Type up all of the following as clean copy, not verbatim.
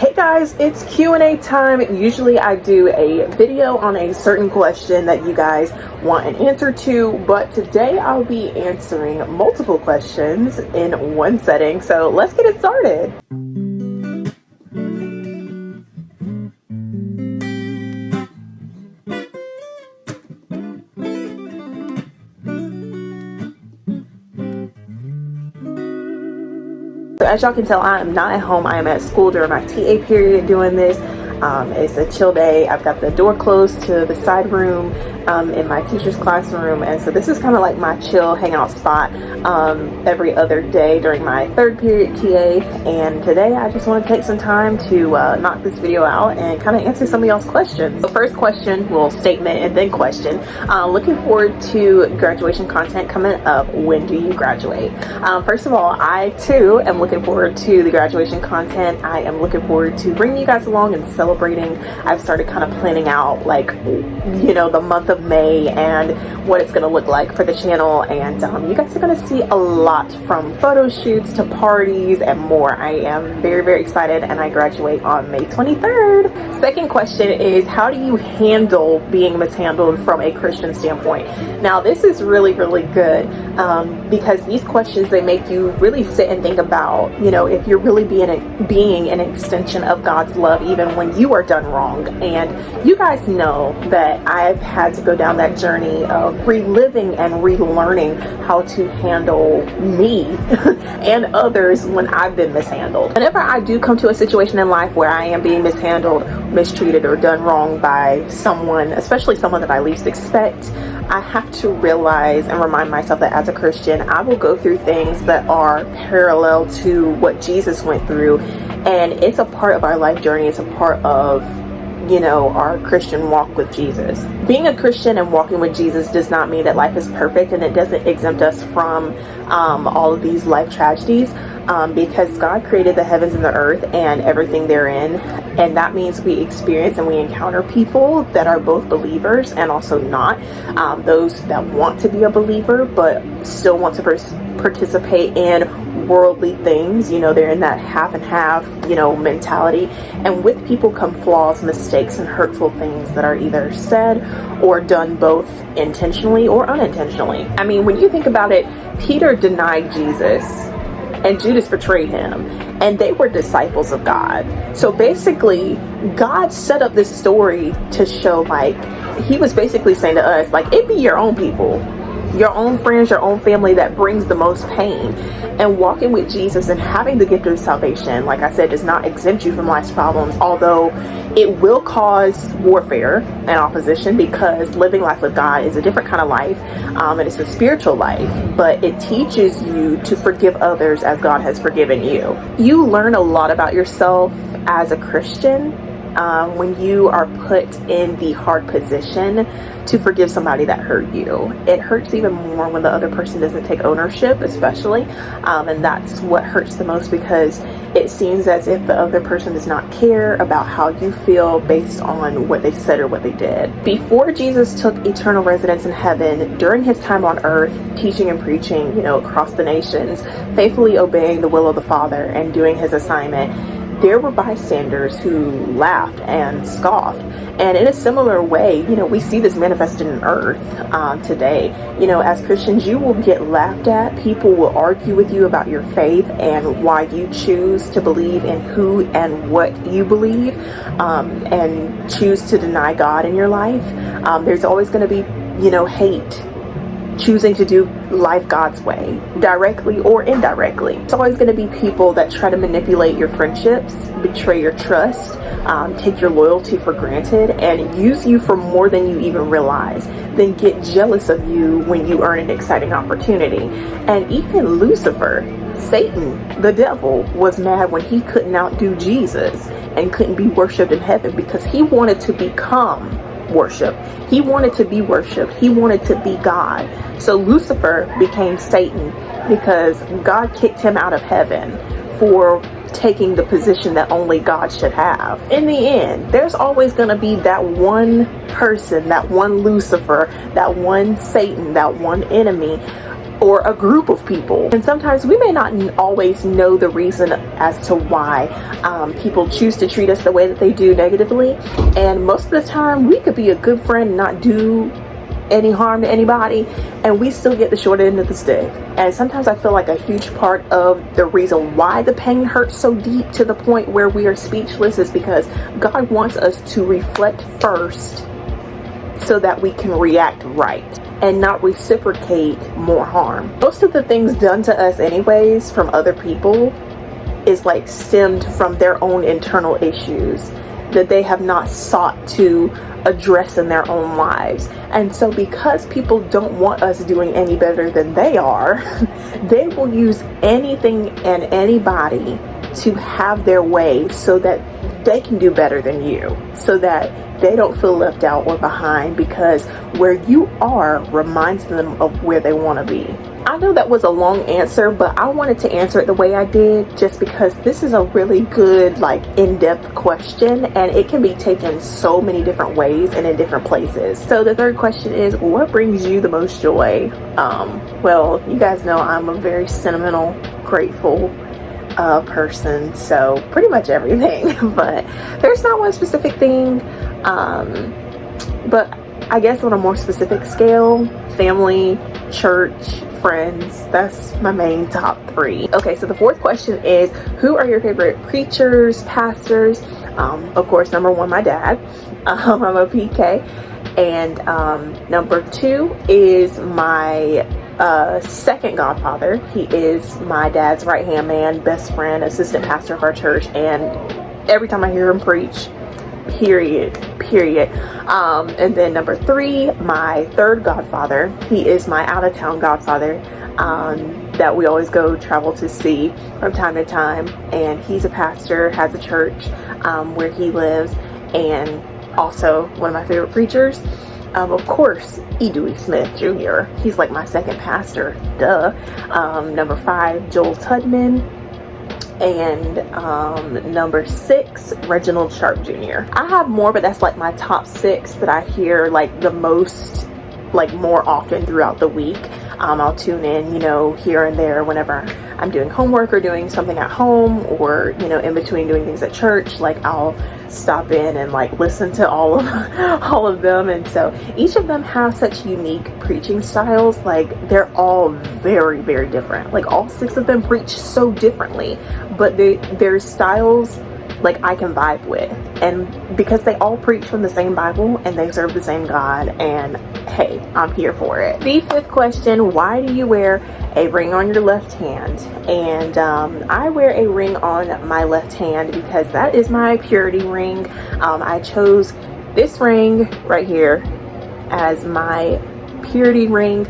Hey guys, it's Q&A time. Usually I do a video on a certain question that you guys want an answer to, but today I'll be answering multiple questions in one setting. So let's get it started. So as y'all can tell, I am not at home. I am at school during my TA period doing this. It's a chill day. I've got the door closed to the side room in my teacher's classroom, and so this is kind of like my chill hangout spot every other day during my third period TA. And today I just want to take some time to knock this video out and kind of answer some of y'all's questions. So first question, well, statement and then question. Looking forward to graduation content coming up. When do you graduate? First of all, I too am looking forward to the graduation content. I am looking forward to bringing you guys along and celebrating. I've started kind of planning out, like, you know, the month of May and what it's going to look like for the channel, and you guys are going to see a lot, from photo shoots to parties and more. I am very, very excited, and I graduate on May 23rd. Second question is, how do you handle being mishandled from a Christian standpoint? Now, this is really, really good because these questions, they make you really sit and think about, you know, if you're really being an extension of God's love even when you are done wrong. And you guys know that I've had to go down that journey of reliving and relearning how to handle me and others when I've been mishandled. Whenever I do come to a situation in life where I am being mishandled, mistreated, or done wrong by someone, especially someone that I least expect, I have to realize and remind myself that as a Christian, I will go through things that are parallel to what Jesus went through. And it's a part of our life journey. It's a part of, you know, our Christian walk with Jesus. Being a Christian and walking with Jesus does not mean that life is perfect, and it doesn't exempt us from all of these life tragedies, because God created the heavens and the earth and everything therein, and that means we experience and we encounter people that are both believers and also not, those that want to be a believer but still want to participate in worldly things. You know, they're in that half and half, you know, mentality. And with people come flaws, mistakes, and hurtful things that are either said or done both intentionally or unintentionally. I mean, when you think about it, Peter denied Jesus and Judas betrayed him, and they were disciples of God. So basically, God set up this story to show, like, he was basically saying to us, like, it be your own people, your own friends, your own family that brings the most pain. And walking with Jesus and having the gift of salvation, like I said, does not exempt you from life's problems, although it will cause warfare and opposition, because living life with God is a different kind of life, and it's a spiritual life, but it teaches you to forgive others as God has forgiven you. You learn a lot about yourself as a Christian when you are put in the hard position to forgive somebody that hurt you. It hurts even more when the other person doesn't take ownership, especially, and that's what hurts the most, because it seems as if the other person does not care about how you feel based on what they said or what they did. Before Jesus took eternal residence in heaven, during his time on earth, teaching and preaching, you know, across the nations, faithfully obeying the will of the Father and doing his assignment, there were bystanders who laughed and scoffed. And in a similar way, you know, we see this manifested in earth today. You know, as Christians, you will get laughed at. People will argue with you about your faith and why you choose to believe in who and what you believe, and choose to deny God in your life. There's always going to be, you know, hate, choosing to do life God's way, directly or indirectly. It's always going to be people that try to manipulate your friendships, betray your trust, take your loyalty for granted, and use you for more than you even realize, then get jealous of you when you earn an exciting opportunity. And even Lucifer, Satan, the devil, was mad when he couldn't outdo Jesus and couldn't be worshipped in heaven, because he wanted to become worship. He wanted to be worshipped. He wanted to be God. So Lucifer became Satan because God kicked him out of heaven for taking the position that only God should have. In the end, there's always going to be that one person, that one Lucifer, that one Satan, that one enemy or a group of people. And sometimes we may not always know the reason as to why people choose to treat us the way that they do negatively. And most of the time we could be a good friend and not do any harm to anybody, and we still get the short end of the stick. And sometimes I feel like a huge part of the reason why the pain hurts so deep to the point where we are speechless is because God wants us to reflect first so that we can react right and not reciprocate more harm. Most of the things done to us anyways from other people is like stemmed from their own internal issues that they have not sought to address in their own lives. And so because people don't want us doing any better than they are, they will use anything and anybody to have their way so that they can do better than you, so that they don't feel left out or behind, because where you are reminds them of where they want to be. I know that was a long answer, but I wanted to answer it the way I did just because this is a really good, like, in-depth question, and it can be taken so many different ways and in different places. So the third question is, what brings you the most joy? Well, you guys know I'm a very sentimental, grateful person, so pretty much everything. But there's not one specific thing, but I guess on a more specific scale, family, church, friends, that's my main top three. Okay, so the fourth question is, who are your favorite preachers, pastors? Of course, number one, my dad. I'm a PK. And number two is my second godfather. He is my dad's right hand man, best friend, assistant pastor of our church, and every time I hear him preach, period. And then number three, my third godfather. He is my out-of-town godfather that we always go travel to see from time to time, and he's a pastor, has a church where he lives, and also one of my favorite preachers. Of course, E. Dewey Smith Jr. He's like my second pastor, duh. Number five, Joel Tudman. And number six, Reginald Sharp Jr. I have more, but that's like my top six that I hear like the most, like more often throughout the week. I'll tune in, here and there whenever I'm doing homework or doing something at home, or, in between doing things at church. Like I'll stop in and like listen to all of them. And so each of them have such unique preaching styles. Like they're all very, very different. Like all six of them preach so differently, but their styles, like I can vibe with, and because they all preach from the same Bible and they serve the same God, and hey, I'm here for it. The fifth question, why do you wear a ring on your left hand? And I wear a ring on my left hand because that is my purity ring. I chose this ring right here as my purity ring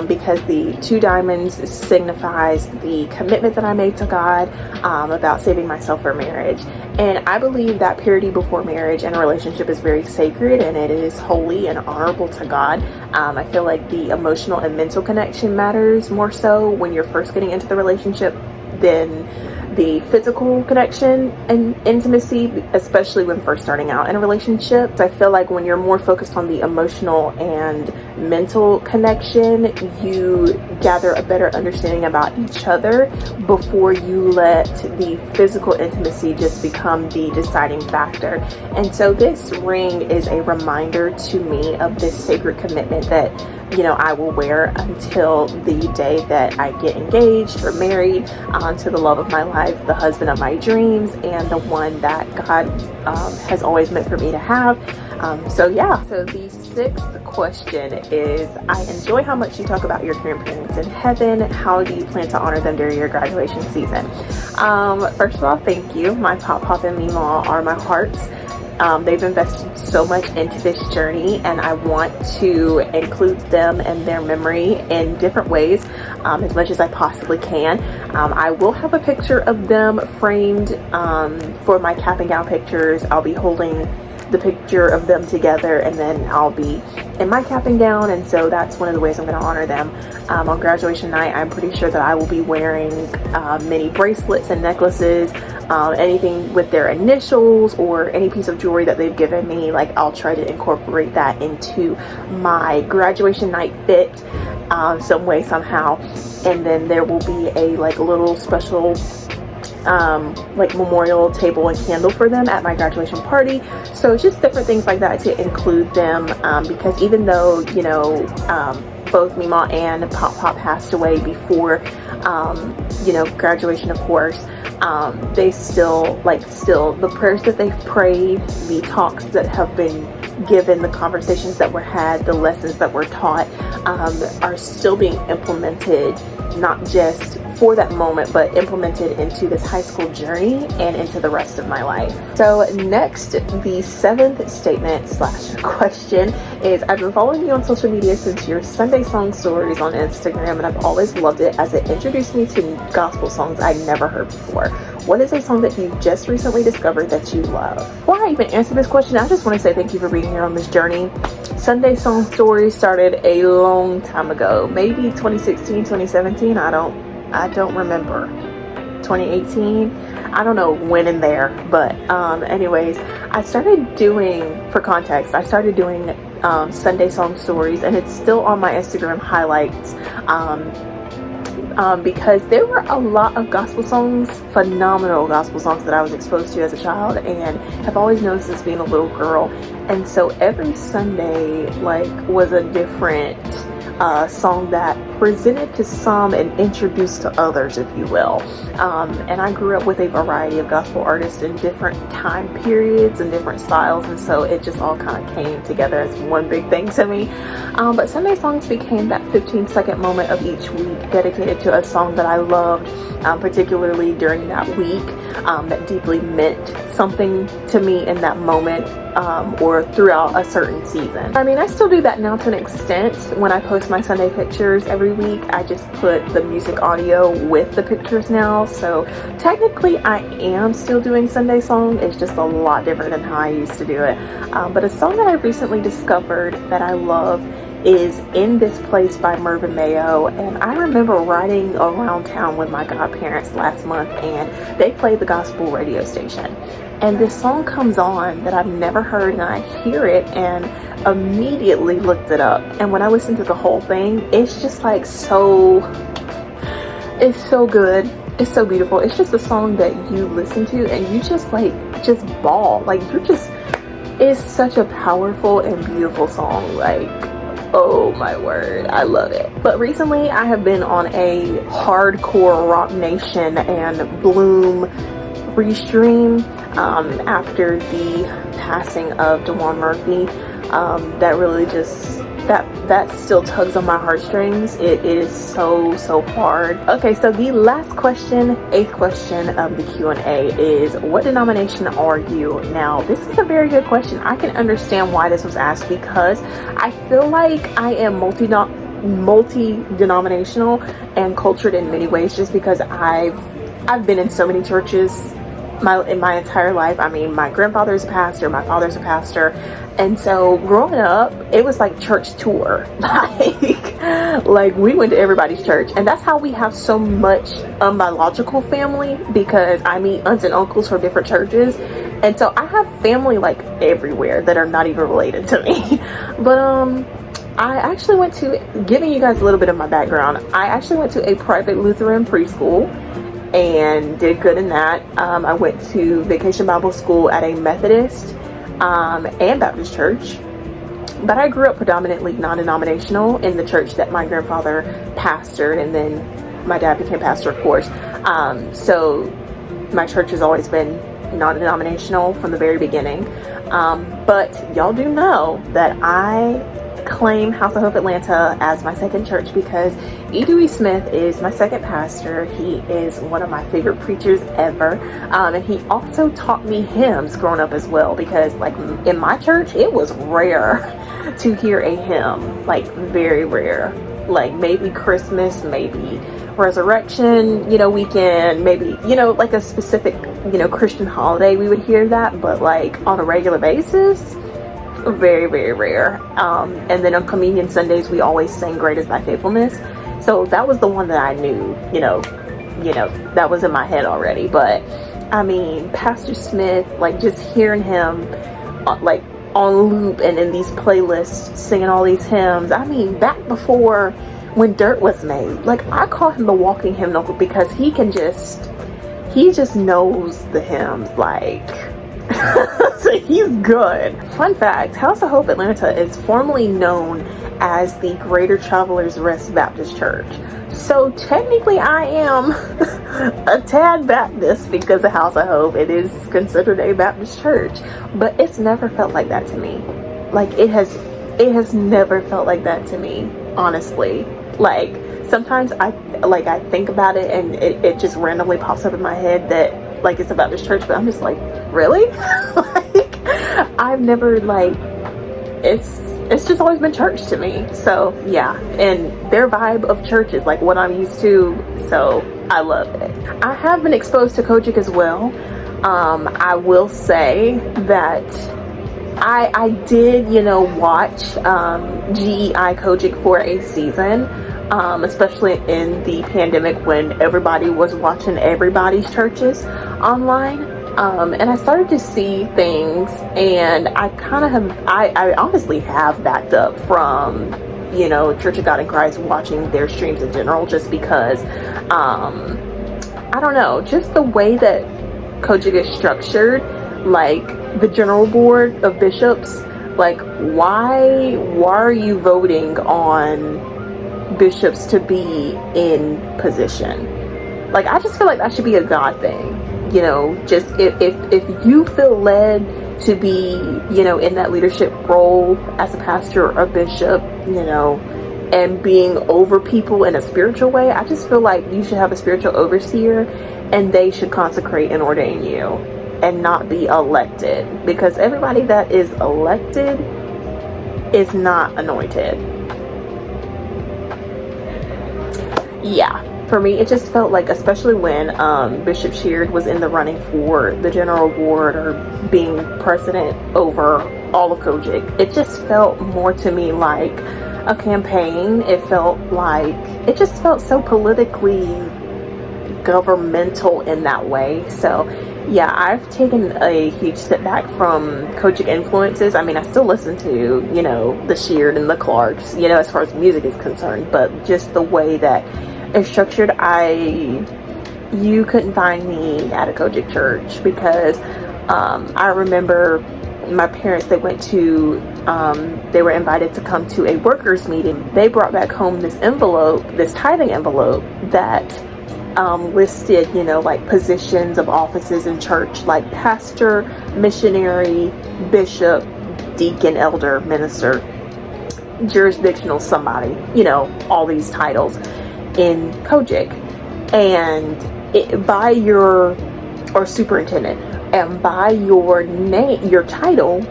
because the two diamonds signifies the commitment that I made to God about saving myself for marriage. And I believe that purity before marriage and a relationship is very sacred, and it is holy and honorable to God. I feel like the emotional and mental connection matters more so when you're first getting into the relationship than the physical connection and intimacy, especially when first starting out in a relationship. I feel like when you're more focused on the emotional and mental connection, you gather a better understanding about each other before you let the physical intimacy just become the deciding factor. And so this ring is a reminder to me of this sacred commitment that I will wear until the day that I get engaged or married to the love of my life, the husband of my dreams, and the one that God has always meant for me to have. So the sixth question is, I enjoy how much you talk about your grandparents in heaven. How do you plan to honor them during your graduation season? First of all, thank you. My Pop and Meemaw are my hearts. They've invested so much into this journey, and I want to include them and their memory in different ways as much as I possibly can. I will have a picture of them framed for my cap and gown pictures. I'll be holding the picture of them together, and then I'll be in my cap and gown, and so that's one of the ways I'm going to honor them. On graduation night, I'm pretty sure that I will be wearing many bracelets and necklaces, anything with their initials or any piece of jewelry that they've given me. Like I'll try to incorporate that into my graduation night fit. some way, somehow. And then there will be a like little special like memorial table and candle for them at my graduation party. So it's just different things like that to include them, because even though, you know, both Mima and Pop Pop passed away before, you know, graduation, of course, they still the prayers that they've prayed, the talks that have been given, the conversations that were had, the lessons that were taught, are still being implemented, not just for that moment, but implemented into this high school journey and into the rest of my life. So next, the seventh statement / question is, I've been following you on social media since your Sunday song stories on Instagram, and I've always loved it as it introduced me to gospel songs I'd never heard before. What is a song that you've just recently discovered that you love? Before I even answer this question, I just want to say thank you for being here on this journey. Sunday song stories started a long time ago, maybe 2016, 2017. I don't remember. 2018, I don't know when and there, but anyways, I started doing, for context, I started doing Sunday song stories, and it's still on my Instagram highlights, because there were a lot of gospel songs, phenomenal gospel songs that I was exposed to as a child and have always known since being a little girl. And so every Sunday like was a different song that presented to some and introduced to others, if you will. And I grew up with a variety of gospel artists in different time periods and different styles, and so it just all kind of came together as one big thing to me. But Sunday songs became that 15-second moment of each week dedicated to a song that I loved, particularly during that week, that deeply meant something to me in that moment, or throughout a certain season. I mean, I still do that now to an extent. When I post my Sunday pictures every week, I just put the music audio with the pictures now. So technically I am still doing Sunday song. It's just a lot different than how I used to do it. But a song that I recently discovered that I love is In This Place by Mervyn Mayo. And I remember riding around town with my godparents last month, and they played the gospel radio station. And this song comes on that I've never heard, and I hear it and immediately looked it up. And when I listened to the whole thing, it's just like it's so good. It's so beautiful. It's just a song that you listen to and you just bawl. Like it's such a powerful and beautiful song. Like, oh my word, I love it. But recently I have been on a hardcore Rock Nation and Bloom restream after the passing of DeJuan Murphy. That really just that still tugs on my heartstrings. It is so hard. Okay, so the last question, 8th question of the Q&A is, what denomination are you? Now, this is a very good question. I can understand why this was asked, because I feel like I am multi-denominational and cultured in many ways, just because I've been in so many churches in my entire life. I mean, my grandfather's a pastor, my father's a pastor, and so growing up, it was like church tour. like we went to everybody's church, and that's how we have so much unbiological family, because I meet aunts and uncles from different churches, and so I have family like everywhere that are not even related to me. But I actually went to, giving you guys a little bit of my background, I actually went to a private Lutheran preschool and did good in that. I went to Vacation Bible School at a Methodist and Baptist church, but I grew up predominantly non-denominational in the church that my grandfather pastored, and then my dad became pastor, of course. So my church has always been non-denominational from the very beginning. But y'all do know that I claim House of Hope Atlanta as my second church, because E. Dewey Smith is my second pastor. He is one of my favorite preachers ever, and he also taught me hymns growing up as well, because like in my church it was rare to hear a hymn, like very rare. Like maybe Christmas, maybe Resurrection, weekend, maybe, like a specific, Christian holiday we would hear that, but like on a regular basis, very rare. And then on Communion Sundays we always sang Great Is Thy Faithfulness, so that was the one that I knew, that was in my head already. But I mean, Pastor Smith, like just hearing him like on loop and in these playlists singing all these hymns, I mean, back before when Dirt was made. Like, I call him the walking hymnal because he just knows the hymns, like, so he's good. Fun fact, House of Hope Atlanta is formerly known as the Greater Travelers Rest Baptist Church. So technically I am a tad Baptist because of House of Hope. It is considered a Baptist church, but it's never felt like that to me. Like, it has never felt like that to me, honestly. Like, sometimes I think about it and it just randomly pops up in my head that, like, it's a Baptist church, but I'm just like, really? Like, I've never, like, it's just always been church to me. So yeah, and their vibe of church is like what I'm used to, so I love it. I have been exposed to Kojic as well. I will say that I did, you know, watch GEI Kojic for a season, especially in the pandemic when everybody was watching everybody's churches online. And I started to see things, and I kind of have, I honestly have backed up from, you know, Church of God in Christ, watching their streams in general, just because, I don't know, just the way that Kojic is structured, like the general board of bishops, like why are you voting on bishops to be in position? Like, I just feel like that should be a God thing. You know, just if you feel led to be, you know, in that leadership role as a pastor or a bishop, you know, and being over people in a spiritual way, I just feel like you should have a spiritual overseer and they should consecrate and ordain you and not be elected, because everybody that is elected is not anointed. Yeah. For me, it just felt like, especially when Bishop Sheard was in the running for the general board or being president over all of Kojic, it just felt more to me like a campaign. It just felt so politically governmental in that way. So yeah, I've taken a huge step back from Kojic influences. I mean, I still listen to, you know, the Sheard and the Clarks, you know, as far as music is concerned, but just the way that it's structured, you couldn't find me at a Kojic church, because I remember my parents, they were invited to come to a workers meeting. They brought back home this envelope, this tithing envelope that listed, you know, like positions of offices in church, like pastor, missionary, bishop, deacon, elder, minister, jurisdictional somebody, you know, all these titles in Kojic, and or superintendent, and by your name, your title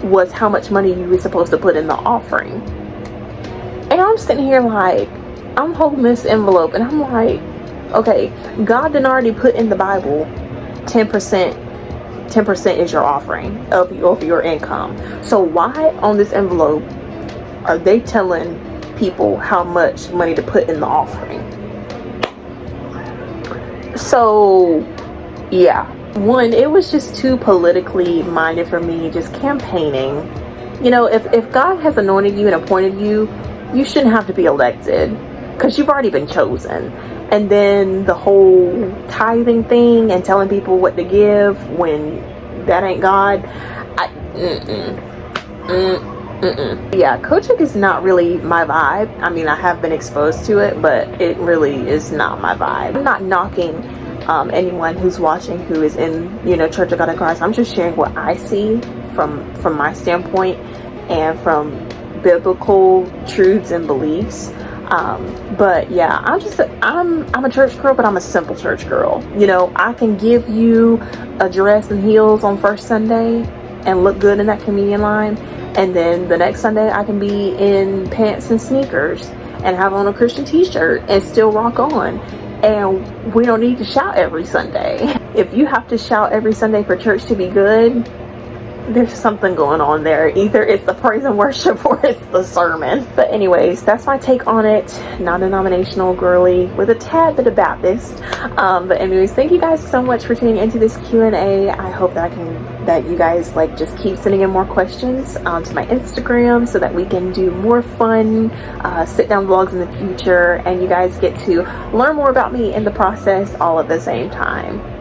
was how much money you were supposed to put in the offering. And I'm sitting here like, I'm holding this envelope and I'm like, okay, God didn't already put in the Bible 10% is your offering of your income. So why on this envelope are they telling people how much money to put in the offering? So yeah, one, it was just too politically minded for me, just campaigning. You know, if God has anointed you and appointed you, you shouldn't have to be elected, because you've already been chosen. And then the whole tithing thing and telling people what to give when that ain't God, yeah, Kojic is not really my vibe. I mean, I have been exposed to it, but it really is not my vibe. I'm not knocking anyone who's watching who is in, you know, Church of God in Christ. I'm just sharing what I see from my standpoint and from biblical truths and beliefs. But yeah, I'm a church girl, but I'm a simple church girl. You know, I can give you a dress and heels on first Sunday and look good in that communion line, and then the next Sunday I can be in pants and sneakers and have on a Christian t-shirt and still rock on. And we don't need to shout every Sunday. If you have to shout every Sunday for church to be good, there's something going on there. Either it's the praise and worship or it's the sermon. But anyways, that's my take on it. Non-denominational, girly, with a tad bit of Baptist. But anyways, thank you guys so much for tuning into this Q&A. I hope that you guys like just keep sending in more questions to my Instagram so that we can do more fun sit down vlogs in the future, and you guys get to learn more about me in the process all at the same time.